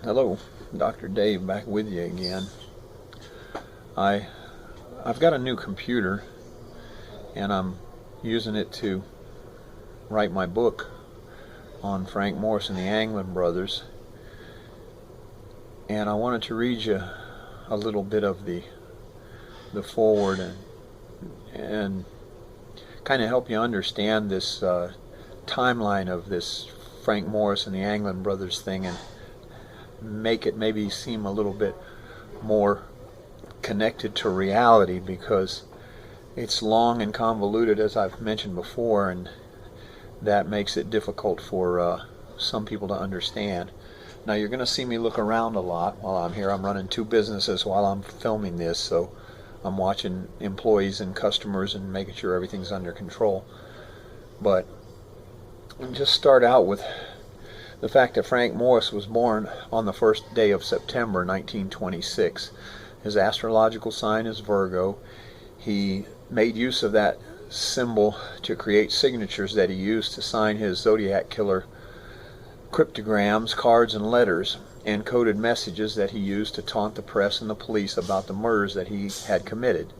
Hello, Dr. Dave back with you again. I've got a new computer and I'm using it to write my book on Frank Morris and the Anglin brothers, and I wanted to read you a little bit of the foreword and kind of help you understand this timeline of this Frank Morris and the Anglin brothers thing, and make it maybe seem a little bit more connected to reality, because it's long and convoluted, as I've mentioned before, and that makes it difficult for some people to understand. Now, you're going to see me look around a lot while I'm here. I'm running two businesses while I'm filming this, so I'm watching employees and customers and making sure everything's under control. But I'll just start out with the fact that Frank Morris was born on the first day of September 1926. His astrological sign is Virgo. He made use of that symbol to create signatures that he used to sign his Zodiac killer cryptograms, cards, and letters, and coded messages that he used to taunt the press and the police about the murders that he had committed.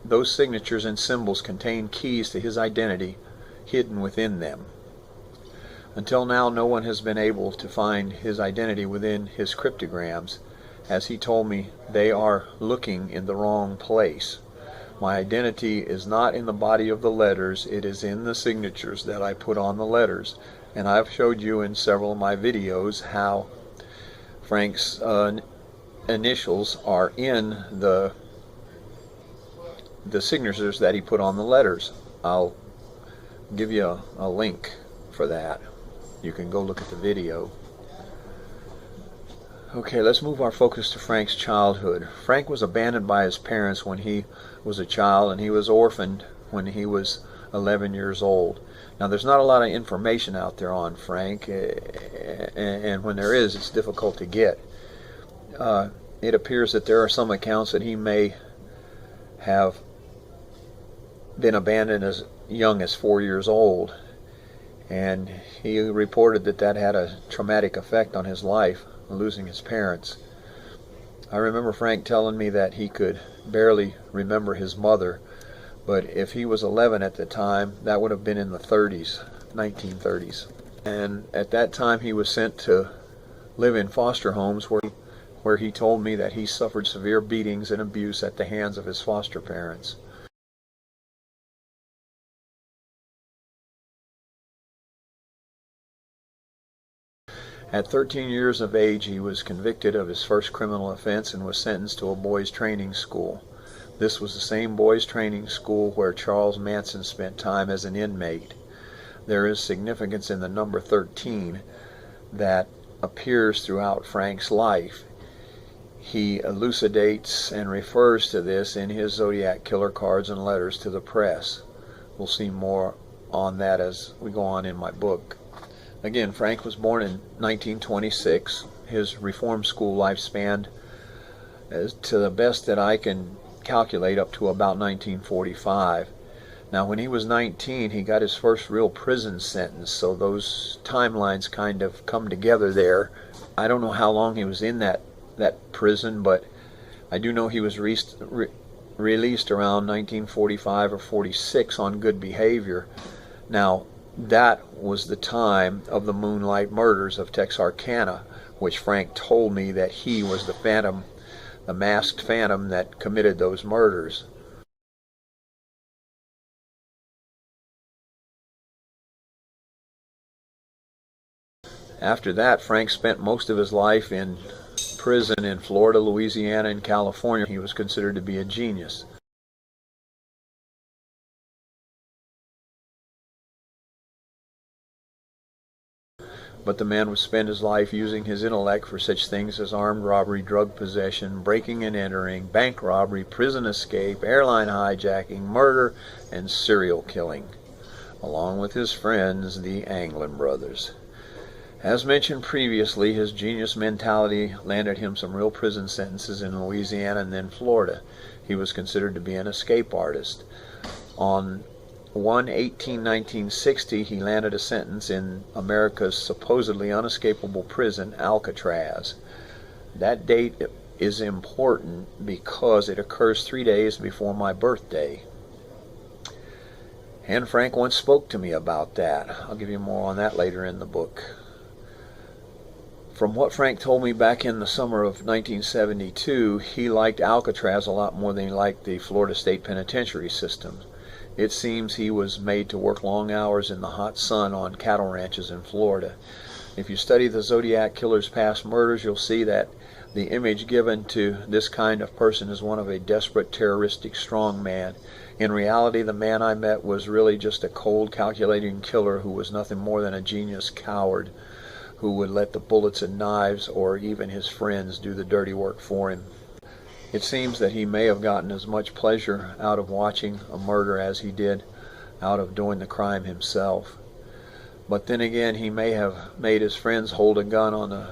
Those signatures and symbols contain keys to his identity hidden within them. Until now, no one has been able to find his identity within his cryptograms. As he told me, they are looking in the wrong place. My identity is not in the body of the letters, it is in the signatures that I put on the letters. And I've showed you in several of my videos how Frank's initials are in the signatures that he put on the letters. I'll give you a link for that. You can go look at the video. Okay, let's move our focus to Frank's childhood. Frank was abandoned by his parents when he was a child, and he was orphaned when he was 11 years old. Now, there's not a lot of information out there on Frank, and when there is, it's difficult to get. It appears that there are some accounts that he may have been abandoned as young as 4 years old, and he reported that that had a traumatic effect on his life, losing his parents. I remember Frank telling me that he could barely remember his mother, but if he was 11 at the time, that would have been in the 30s, 1930s. And at that time he was sent to live in foster homes where he told me that he suffered severe beatings and abuse at the hands of his foster parents. At 13 years of age, he was convicted of his first criminal offense and was sentenced to a boys' training school. This was the same boys' training school where Charles Manson spent time as an inmate. There is significance in the number 13 that appears throughout Frank's life. He elucidates and refers to this in his Zodiac killer cards and letters to the press. We'll see more on that as we go on in my book. Again, Frank was born in 1926. His reform school life spanned, to the best that I can calculate, up to about 1945. Now, when he was 19, he got his first real prison sentence, so those timelines kind of come together there. I don't know how long he was in that prison, but I do know he was released around 1945 or 46 on good behavior. Now, that was the time of the Moonlight murders of Texarkana, which Frank told me that he was the phantom, the masked phantom that committed those murders. After that, Frank spent most of his life in prison in Florida, Louisiana, and California. He was considered to be a genius. But the man would spend his life using his intellect for such things as armed robbery, drug possession, breaking and entering, bank robbery, prison escape, airline hijacking, murder, and serial killing, along with his friends, the Anglin brothers. As mentioned previously, his genius mentality landed him some real prison sentences in Louisiana and then Florida. He was considered to be an escape artist. On 1/18/1960, he landed a sentence in America's supposedly unescapable prison, Alcatraz. That date is important because it occurs 3 days before my birthday. And Frank once spoke to me about that. I'll give you more on that later in the book. From what Frank told me back in the summer of 1972, he liked Alcatraz a lot more than he liked the Florida State Penitentiary system. It seems he was made to work long hours in the hot sun on cattle ranches in Florida. If you study the Zodiac killer's past murders, you'll see that the image given to this kind of person is one of a desperate, terroristic strongman. In reality, the man I met was really just a cold, calculating killer who was nothing more than a genius coward who would let the bullets and knives, or even his friends, do the dirty work for him. It seems that he may have gotten as much pleasure out of watching a murder as he did out of doing the crime himself. But then again, he may have made his friends hold a gun on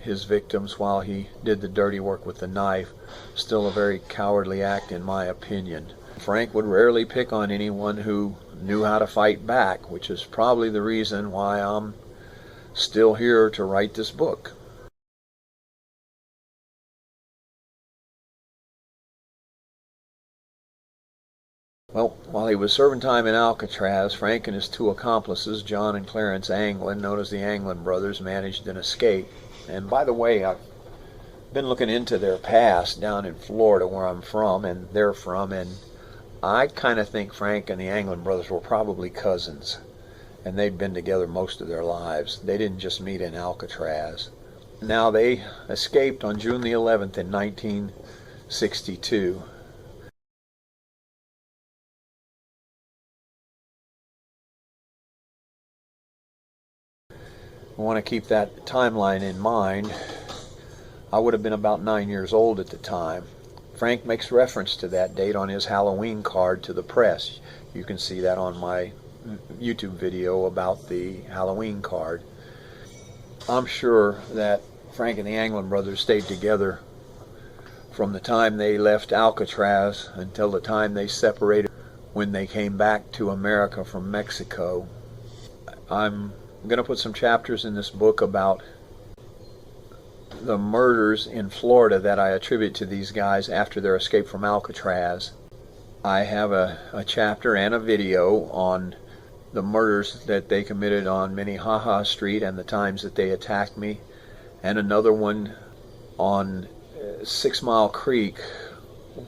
his victims while he did the dirty work with the knife. Still a very cowardly act, in my opinion. Frank would rarely pick on anyone who knew how to fight back, which is probably the reason why I'm still here to write this book. Well, while he was serving time in Alcatraz, Frank and his two accomplices, John and Clarence Anglin, known as the Anglin brothers, managed an escape. And by the way, I've been looking into their past down in Florida, where I'm from and they're from, and I kind of think Frank and the Anglin brothers were probably cousins, and they'd been together most of their lives. They didn't just meet in Alcatraz. Now, they escaped on June the 11th in 1962. I want to keep that timeline in mind. I would have been about 9 years old at the time. Frank makes reference to that date on his Halloween card to the press. You can see that on my YouTube video about the Halloween card. I'm sure that Frank and the Anglin brothers stayed together from the time they left Alcatraz until the time they separated when they came back to America from Mexico. I'm going to put some chapters in this book about the murders in Florida that I attribute to these guys after their escape from Alcatraz. I have a chapter and a video on the murders that they committed on Minnehaha Street and the times that they attacked me, and another one on 6 Mile Creek,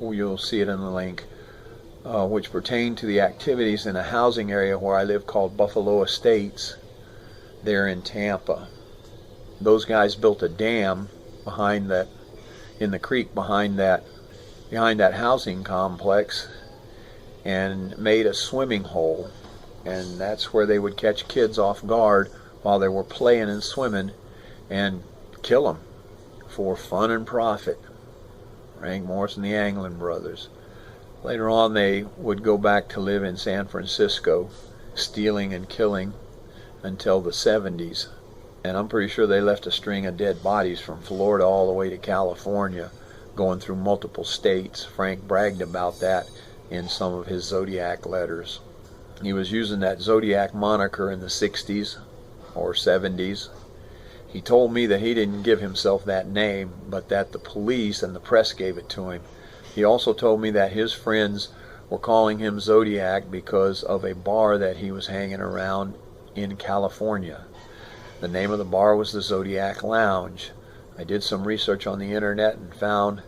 you'll see it in the link, which pertain to the activities in a housing area where I live called Buffalo Estates there in Tampa. Those guys built a dam behind that, in the creek behind that housing complex, and made a swimming hole, and that's where they would catch kids off guard while they were playing and swimming and kill them for fun and profit. Frank Morris and the Anglin brothers. Later on, they would go back to live in San Francisco, stealing and killing until the 70s. And I'm pretty sure they left a string of dead bodies from Florida all the way to California, going through multiple states. Frank bragged about that in some of his Zodiac letters. He was using that Zodiac moniker in the 60s or 70s. He told me that he didn't give himself that name, but that the police and the press gave it to him. He also told me that his friends were calling him Zodiac because of a bar that he was hanging around in California. The name of the bar was the Zodiac Lounge. I did some research on the internet and found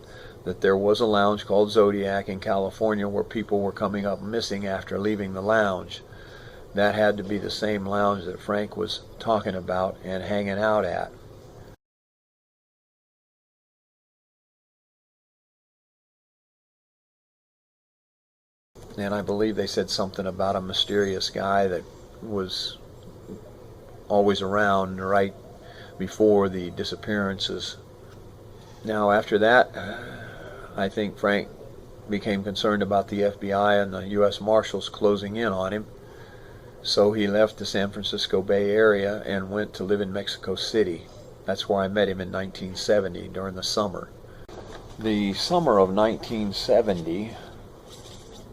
that there was a lounge called Zodiac in California where people were coming up missing after leaving the lounge. That had to be the same lounge that Frank was talking about and hanging out at. And I believe they said something about a mysterious guy that was always around right before the disappearances. Now, after that, I think Frank became concerned about the FBI and the U.S. Marshals closing in on him. So he left the San Francisco Bay Area and went to live in Mexico City. That's where I met him in 1970 during the summer. The summer of 1970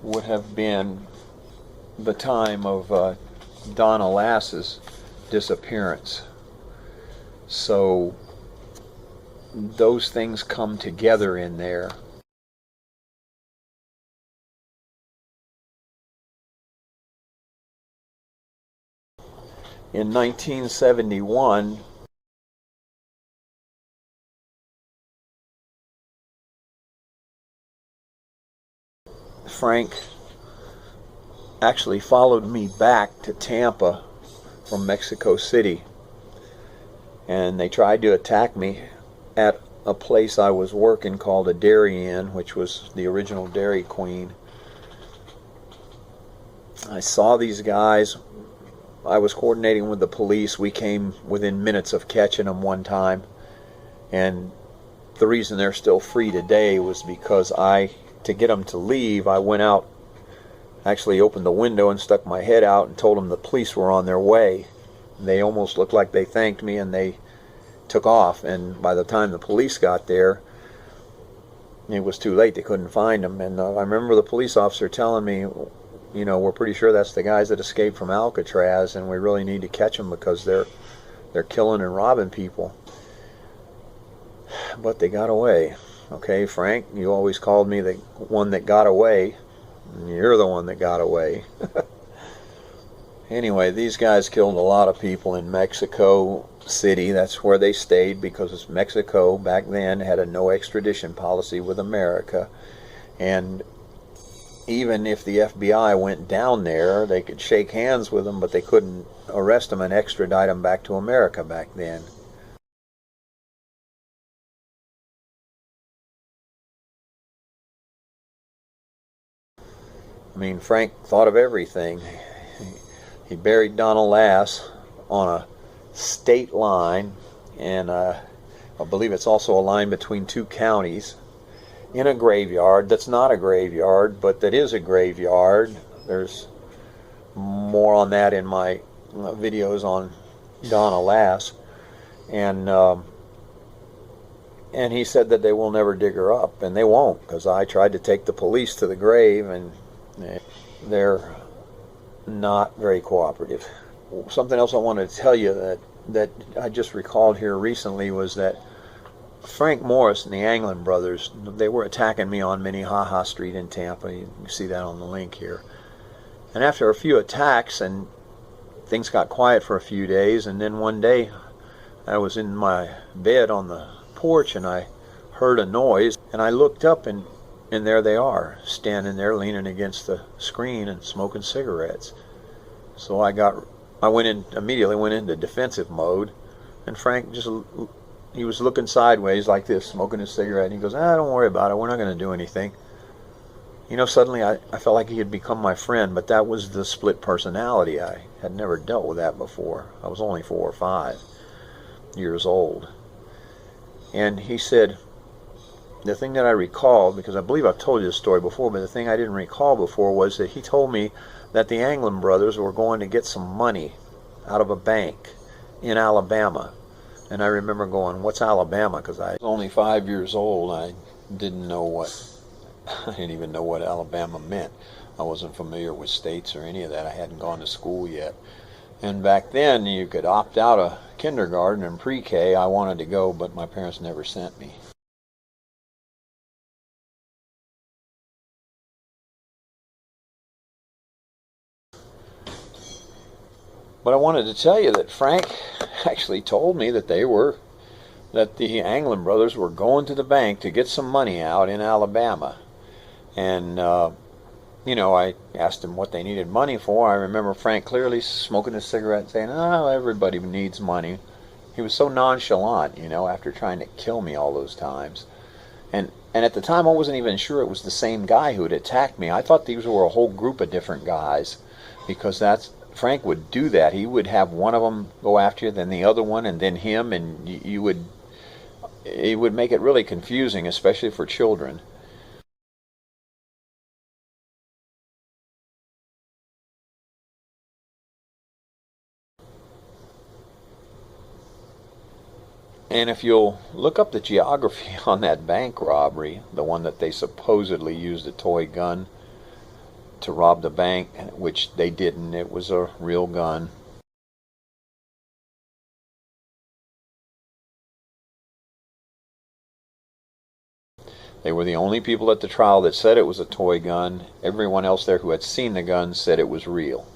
would have been the time of Donna Lass's disappearance. So those things come together in there. In 1971, Frank actually followed me back to Tampa from Mexico City, and they tried to attack me at a place I was working called a Dairy Inn, which was the original Dairy Queen. I saw these guys. I was coordinating with the police. We came within minutes of catching them one time, and the reason they're still free today was because to get them to leave, I went out, actually opened the window and stuck my head out and told them the police were on their way. They almost looked like they thanked me, and they took off. And by the time the police got there, it was too late. They couldn't find them. And I remember the police officer telling me, you know, we're pretty sure that's the guys that escaped from Alcatraz, and we really need to catch them because they're killing and robbing people. But they got away. Okay, Frank, you always called me the one that got away. You're the one that got away. Anyway, these guys killed a lot of people in Mexico City. That's where they stayed because Mexico back then had a no extradition policy with America. And even if the FBI went down there, they could shake hands with them, but they couldn't arrest them and extradite them back to America back then. I mean, Frank thought of everything. He buried Donna Lass on a state line, and I believe it's also a line between two counties, in a graveyard that's not a graveyard, but that is a graveyard. There's more on that in my videos on Donna Lass. And he said that they will never dig her up, and they won't, because I tried to take the police to the grave, and they're not very cooperative. Something else I wanted to tell you that I just recalled here recently was that Frank Morris and the Anglin brothers, they were attacking me on Minnehaha Street in Tampa. You can see that on the link here. And after a few attacks, and things got quiet for a few days, and then one day I was in my bed on the porch and I heard a noise, and I looked up, and there they are, standing there leaning against the screen and smoking cigarettes. So immediately went into defensive mode, and Frank he was looking sideways like this, smoking his cigarette, and he goes, don't worry about it, we're not going to do anything. You know, suddenly I felt like he had become my friend, but that was the split personality. I had never dealt with that before. I was only 4 or 5 years old. And he said, the thing that I recalled, because I believe I've told you this story before, but the thing I didn't recall before was that he told me that the Anglin brothers were going to get some money out of a bank in Alabama. And I remember going, what's Alabama? Because I was only 5 years old. I didn't even know what Alabama meant. I wasn't familiar with states or any of that. I hadn't gone to school yet. And back then, you could opt out of kindergarten and pre-K. I wanted to go, but my parents never sent me. But I wanted to tell you that Frank actually told me that the Anglin brothers were going to the bank to get some money out in Alabama. And, you know, I asked him what they needed money for. I remember Frank clearly smoking a cigarette and saying, everybody needs money. He was so nonchalant, you know, after trying to kill me all those times. And at the time, I wasn't even sure it was the same guy who had attacked me. I thought these were a whole group of different guys, because Frank would do that. He would have one of them go after you, then the other one, and then him, and it would make it really confusing, especially for children. And if you'll look up the geography on that bank robbery, the one that they supposedly used a toy gun, to rob the bank, which they didn't. It was a real gun. They were the only people at the trial that said it was a toy gun. Everyone else there who had seen the gun said it was real.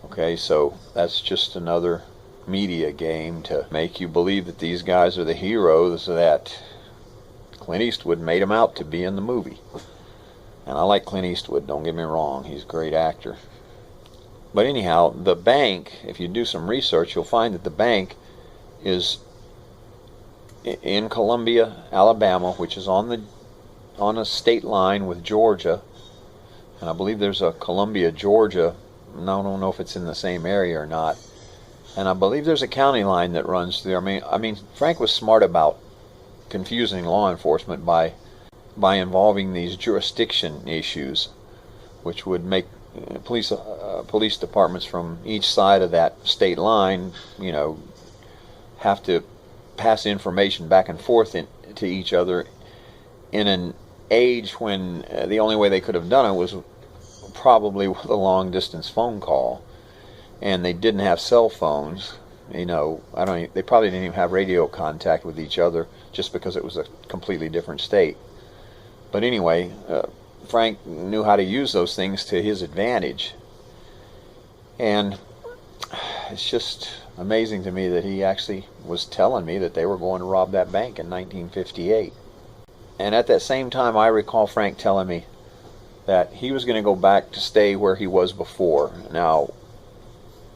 Okay, so that's just another media game to make you believe that these guys are the heroes that Clint Eastwood made them out to be in the movie. And I like Clint Eastwood, don't get me wrong, he's a great actor. But anyhow, the bank, if you do some research, you'll find that the bank is in Columbia, Alabama, which is on a state line with Georgia. And I believe there's a Columbia, Georgia. Now, I don't know if it's in the same area or not. And I believe there's a county line that runs through. I mean, Frank was smart about confusing law enforcement by involving these jurisdiction issues, which would make police departments from each side of that state line, have to pass information back and forth to each other in an age when the only way they could have done it was probably with a long distance phone call, and they didn't have cell phones. They probably didn't even have radio contact with each other, just because it was a completely different state. But anyway, Frank knew how to use those things to his advantage, and it's just amazing to me that he actually was telling me that they were going to rob that bank in 1958. And at that same time, I recall Frank telling me that he was going to go back to stay where he was before. Now,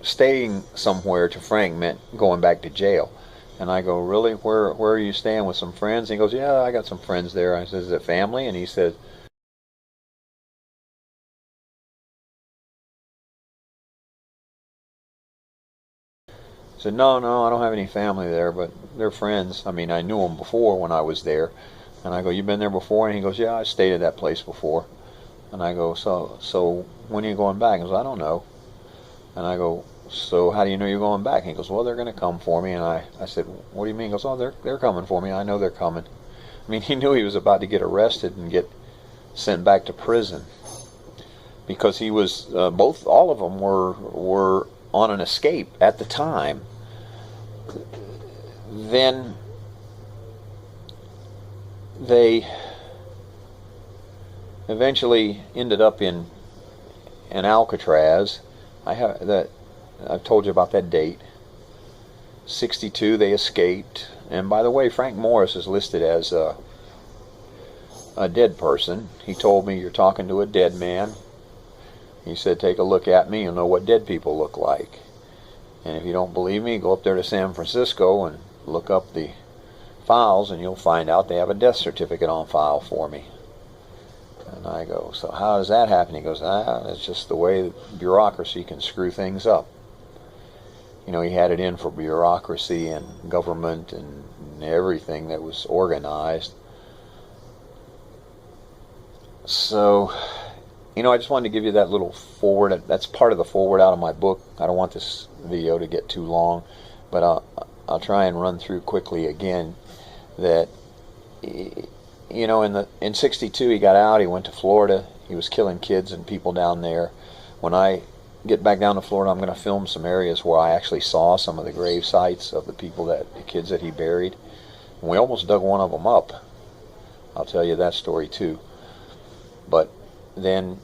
staying somewhere to Frank meant going back to jail. And I go, really? Where are you staying, with some friends? And he goes, yeah, I got some friends there. I said, is it family? And he said, no, I don't have any family there, but they're friends. I mean, I knew them before when I was there. And I go, you been there before? And he goes, yeah, I stayed at that place before. And I go, so when are you going back? He goes, I don't know. And I go, so how do you know you're going back? And he goes, well, they're going to come for me. And I said, what do you mean? He goes, oh, they're coming for me. I know they're coming. I mean, he knew he was about to get arrested and get sent back to prison, because he was all of them were on an escape at the time. Then they eventually ended up in Alcatraz. I've told you about that date. 62, they escaped. And by the way, Frank Morris is listed as a dead person. He told me, you're talking to a dead man. He said, take a look at me, you'll know what dead people look like. And if you don't believe me, go up there to San Francisco and look up the files, and you'll find out they have a death certificate on file for me. And I go, so how does that happen? He goes, it's just the way bureaucracy can screw things up. He had it in for bureaucracy and government and everything that was organized. So, I just wanted to give you that little forward. That's part of the forward out of my book. I don't want this video to get too long, but I'll try and run through quickly again that, in 62 he got out, he went to Florida, he was killing kids and people down there. When I get back down to Florida, I'm going to film some areas where I actually saw some of the grave sites of the kids that he buried. And we almost dug one of them up. I'll tell you that story too. But then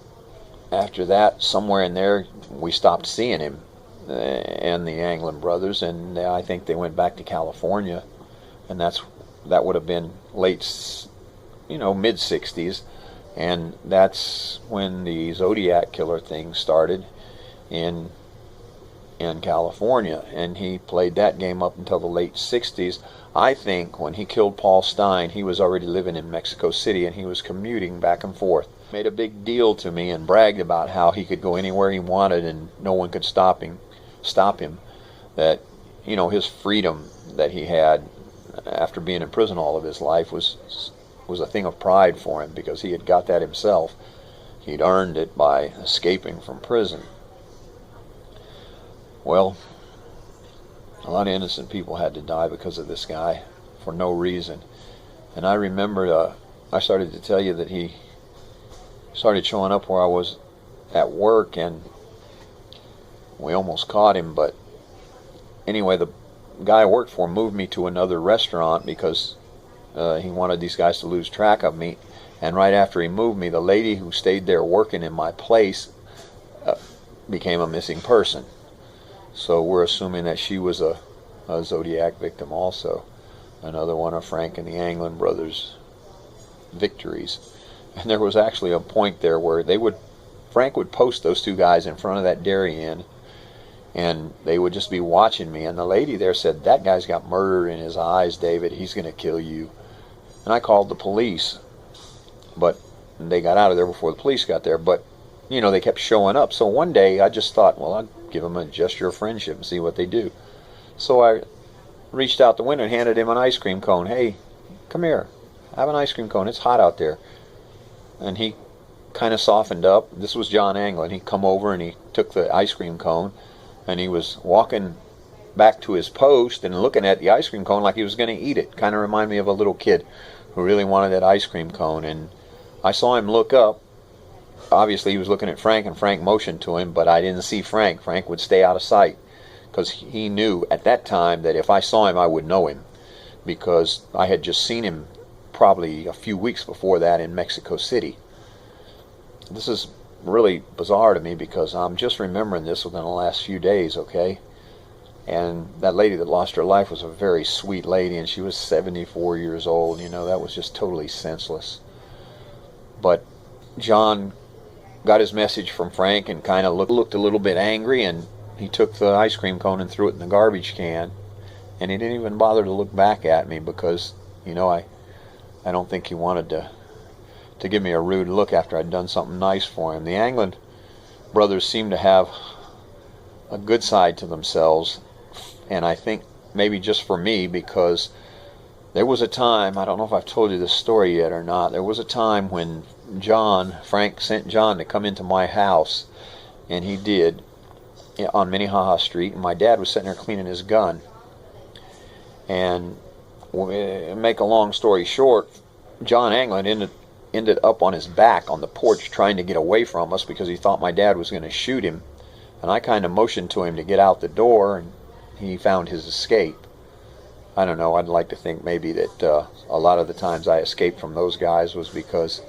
after that, somewhere in there, we stopped seeing him and the Anglin brothers, and I think they went back to California, and that would have been late, mid 60s, and that's when the Zodiac killer thing started in California, and he played that game up until the late 60s. I think when he killed Paul Stein, he was already living in Mexico City, and he was commuting back and forth. Made a big deal to me and bragged about how he could go anywhere he wanted and no one could stop him. That his freedom that he had after being in prison all of his life was a thing of pride for him, because he had got that himself. He'd earned it by escaping from prison. Well, a lot of innocent people had to die because of this guy for no reason. And I remember I started to tell you that he started showing up where I was at work, and we almost caught him. But anyway, the guy I worked for moved me to another restaurant because he wanted these guys to lose track of me. And right after he moved me, the lady who stayed there working in my place became a missing person. So we're assuming that she was a Zodiac victim also. Another one of Frank and the Anglin brothers' victories. And there was actually a point there where Frank would post those two guys in front of that Dairy Inn, and they would just be watching me. And the lady there said, "That guy's got murder in his eyes, David. He's going to kill you." And I called the police, but they got out of there before the police got there. But, you know, they kept showing up. So one day I just thought, well, I'll give them a gesture of friendship and see what they do. So I reached out the window and handed him an ice cream cone. "Hey, come here. Have an ice cream cone. It's hot out there." And he kind of softened up. This was John Anglin. He come over and he took the ice cream cone, and he was walking back to his post and looking at the ice cream cone like he was going to eat it. Kind of reminded me of a little kid who really wanted that ice cream cone. And I saw him look up. Obviously he was looking at Frank, and Frank motioned to him, but I didn't see Frank. Frank would stay out of sight because he knew at that time that if I saw him I would know him, because I had just seen him probably a few weeks before that in Mexico City. This is really bizarre to me because I'm just remembering this within the last few days, okay? And that lady that lost her life was a very sweet lady, and she was 74 years old. You know, that was just totally senseless. But John got his message from Frank and kind of looked a little bit angry, and he took the ice cream cone and threw it in the garbage can. And he didn't even bother to look back at me because, you know, I don't think he wanted to give me a rude look after I'd done something nice for him. The Anglin brothers seem to have a good side to themselves, and I think maybe just for me, because there was a time, I don't know if I've told you this story yet or not, there was a time when Frank sent John to come into my house, and he did, on Minnehaha Street, and my dad was sitting there cleaning his gun. And make a long story short, John Anglin ended up on his back on the porch trying to get away from us because he thought my dad was going to shoot him. And I kind of motioned to him to get out the door, and he found his escape. I don't know, I'd like to think maybe that a lot of the times I escaped from those guys was because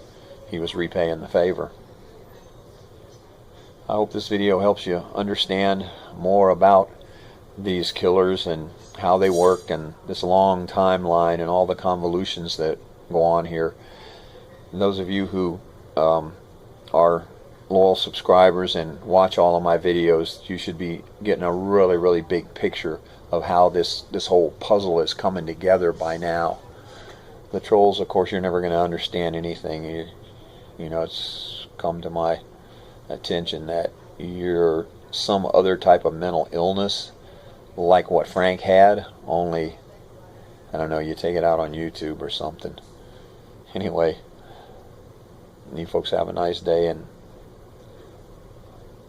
he was repaying the favor. I hope this video helps you understand more about these killers and how they work, and this long timeline and all the convolutions that go on here. And those of you who are loyal subscribers and watch all of my videos, you should be getting a really, really big picture of how this whole puzzle is coming together by now. The trolls, of course, you're never going to understand anything. You know, it's come to my attention that you're some other type of mental illness like what Frank had, only, I don't know, you take it out on YouTube or something. Anyway, you folks have a nice day, and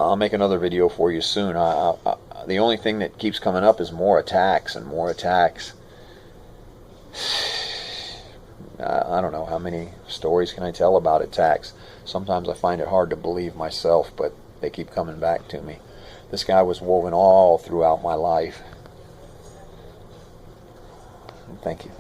I'll make another video for you soon. The only thing that keeps coming up is more attacks and more attacks. I don't know how many stories can I tell about attacks. Sometimes I find it hard to believe myself, but they keep coming back to me. This guy was woven all throughout my life. Thank you.